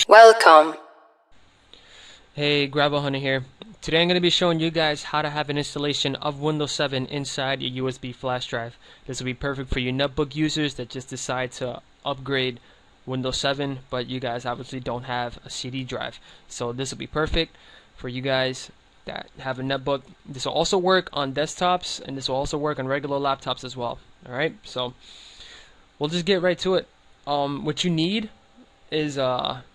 Welcome. Hey, Gravel Hunter here. Today I'm going to be showing you guys how to have an installation of Windows 7 inside your USB flash drive. This will be perfect for your netbook users that just decide to upgrade Windows 7, but you guys obviously don't have a CD drive. So this will be perfect for you guys that have a netbook. This will also work on desktops, and this will also work on regular laptops as well. Alright, so we'll just get right to it. What you need is a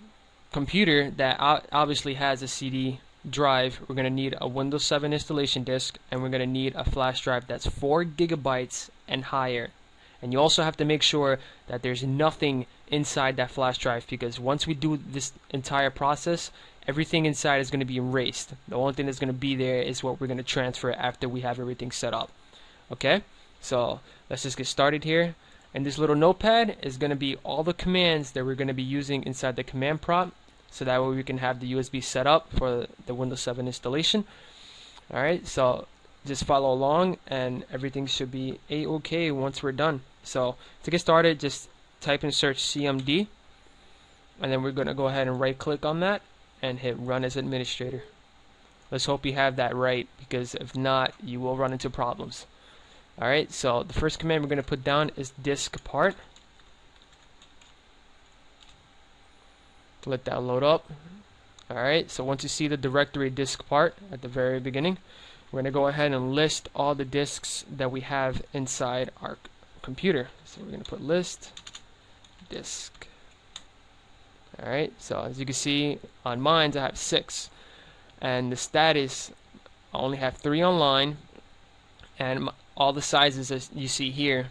computer that obviously has a CD drive. We're going to need a Windows 7 installation disk, and we're going to need a flash drive that's 4 gigabytes and higher. And you also have to make sure that there's nothing inside that flash drive, because once we do this entire process, everything inside is going to be erased. The only thing that's going to be there is what we're going to transfer after we have everything set up. Okay, so let's just get started here. And this little notepad is going to be all the commands that we're going to be using inside the command prompt, so that way we can have the USB set up for the Windows 7 installation. Alright, so just follow along and everything should be a-okay once we're done. So to get started, just type in search CMD, and then we're going to go ahead and right click on that and hit run as administrator. Let's hope you have that right, because if not, you will run into problems. Alright, so the first command we're going to put down is disk part. Let that load up. Alright, so once you see the directory disk part at the very beginning, we're going to go ahead and list all the disks that we have inside our computer. So we're going to put list disk. Alright, so as you can see on mine, I have 6. And the status, I only have 3 online. And all the sizes as you see here,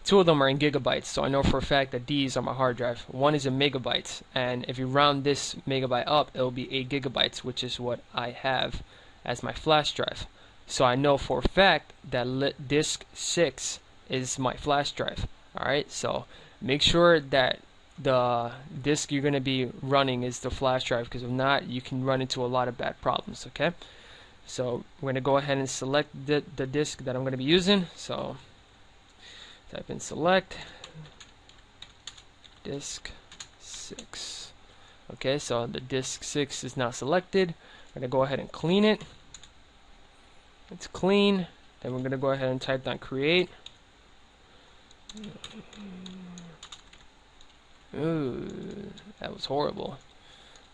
2 of them are in gigabytes, so I know for a fact that these are my hard drive. 1 is in megabytes, and if you round this megabyte up, it'll be 8 gigabytes, which is what I have as my flash drive. So I know for a fact that disk 6 is my flash drive. Alright, so make sure that the disk you're going to be running is the flash drive, because if not, you can run into a lot of bad problems. Okay, so we're going to go ahead and select the disk that I'm going to be using. So type in select disk 6. Okay, so the disk 6 is now selected. I'm going to go ahead and clean it. It's clean. Then we're going to go ahead and type down create. Ooh, that was horrible.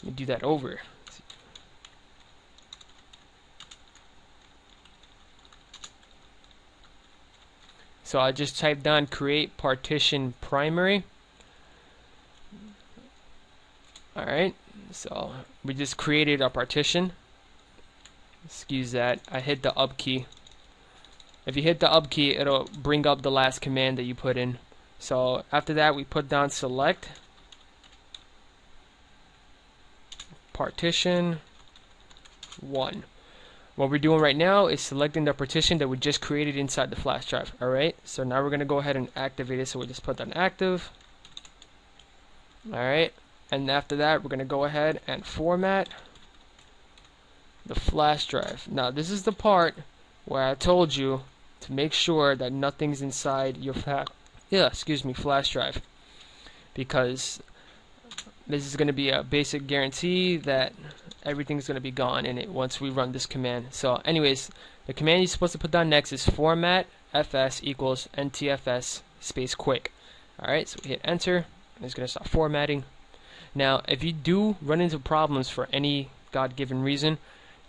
Let me do that over. So I just typed down create partition primary. Alright, so we just created a partition. Excuse that, I hit the up key. If you hit the up key, it'll bring up the last command that you put in. So after that, we put down select partition 1. What we're doing right now is selecting the partition that we just created inside the flash drive. Alright, so now we're going to go ahead and activate it. So we just put on active. Alright, and after that, we're going to go ahead and format the flash drive. Now, this is the part where I told you to make sure that nothing's inside your flash drive, because this is going to be a basic guarantee that everything's going to be gone in it once we run this command. So anyways, the command you're supposed to put down next is format fs equals ntfs space quick. Alright, so we hit enter, and it's going to start formatting. Now, if you do run into problems for any God-given reason,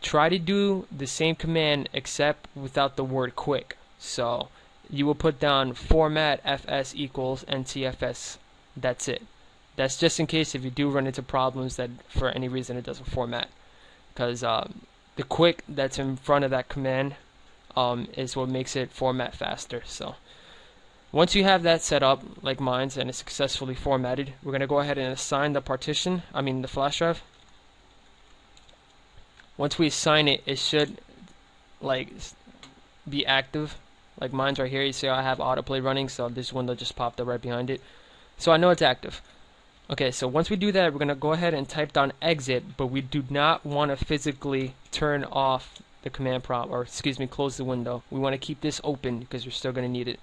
try to do the same command except without the word quick. So you will put down format fs equals ntfs. That's it. That's just in case if you do run into problems that for any reason it doesn't format, because the quick that's in front of that command is what makes it format faster. So once you have that set up like mine and it's successfully formatted, we're going to go ahead and assign the the flash drive. Once we assign it, it should be active. Like mine's right here. You see I have autoplay running, so this window just popped up right behind it, so I know it's active. Okay, so once we do that, we're going to go ahead and type down exit, but we do not want to physically turn off the command prompt, or excuse me, close the window. We want to keep this open because we're still going to need it.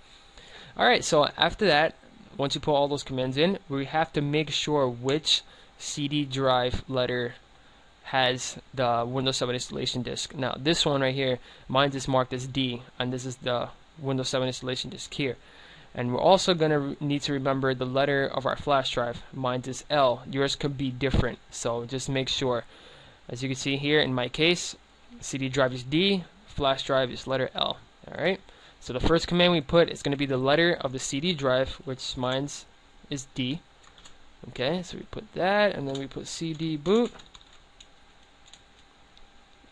Alright, so after that, once you put all those commands in, we have to make sure which CD drive letter has the Windows 7 installation disk. Now this one right here, mine is marked as D, and this is the Windows 7 installation disk here. And we're also going to need to remember the letter of our flash drive. Mine is L. Yours could be different, so just make sure. As you can see here, in my case, CD drive is D, flash drive is letter L. Alright, so the first command we put is going to be the letter of the CD drive, which mine is D. Okay, so we put that, and then we put CD boot.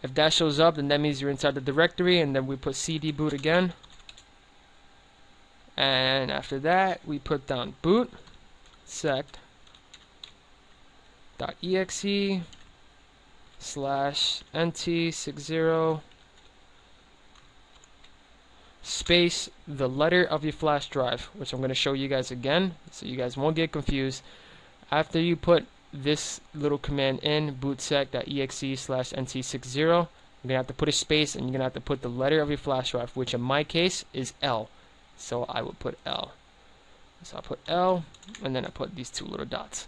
If that shows up, then that means you're inside the directory, and then we put CD boot again. And after that, we put down boot sect.exe /nt60 space the letter of your flash drive, which I'm going to show you guys again so you guys won't get confused. After you put this little command in, bootsec.exe /nt60, you're going to have to put a space, and you're going to have to put the letter of your flash drive, which in my case is L. So I will put L. So I'll put L, and then I put these two little dots.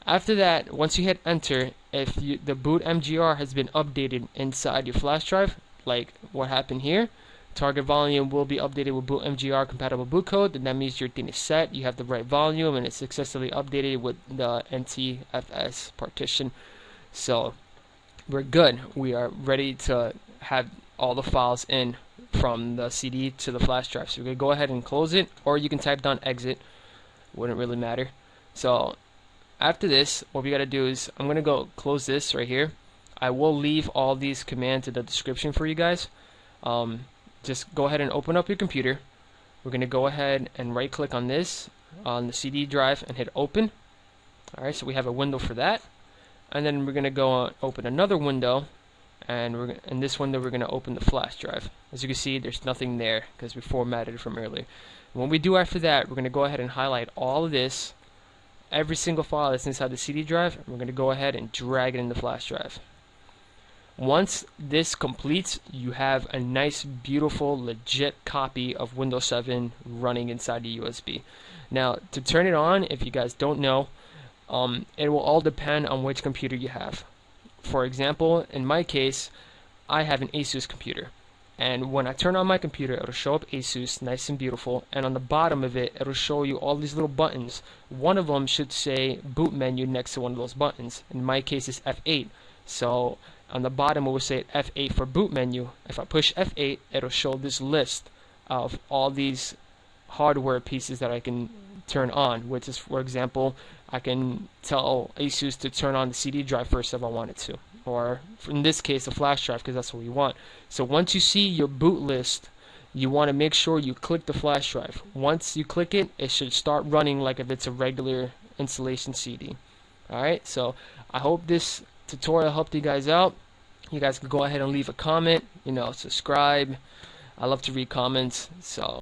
After that, once you hit enter, if the boot MGR has been updated inside your flash drive, like what happened here, target volume will be updated with boot MGR compatible boot code, then that means your thing is set, you have the right volume, and it's successfully updated with the NTFS partition. So we're good. We are ready to have all the files in from the CD to the flash drive. So we're going to go ahead and close it, or you can type down exit, wouldn't really matter. So after this, what we got to do is, I'm going to go close this right here. I will leave all these commands in the description for you guys. Just go ahead and open up your computer. We're going to go ahead and right click on this, on the CD drive, and hit open. Alright, so we have a window for that. And then we're going to go open another window, and in this window we're going to open the flash drive. As you can see, there's nothing there because we formatted it from earlier. And what we do after that, we're going to go ahead and highlight all of this, every single file that's inside the CD drive, and we're going to go ahead and drag it in the flash drive. Once this completes, you have a nice, beautiful, legit copy of Windows 7 running inside the USB. Now, to turn it on, if you guys don't know, it will all depend on which computer you have. For example, in my case, I have an Asus computer, and when I turn on my computer, it'll show up Asus, nice and beautiful, and on the bottom of it, it'll show you all these little buttons. One of them should say boot menu next to one of those buttons. In my case, it's F8, so on the bottom it will say F8 for boot menu. If I push F8, it'll show this list of all these hardware pieces that I can turn on, which is, for example, I can tell Asus to turn on the CD drive first if I wanted to, or in this case the flash drive, because that's what we want. So once you see your boot list, you want to make sure you click the flash drive. Once you click it, it should start running like if it's a regular installation CD. Alright, so I hope this tutorial helped you guys out. You guys can go ahead and leave a comment, subscribe. I love to read comments, so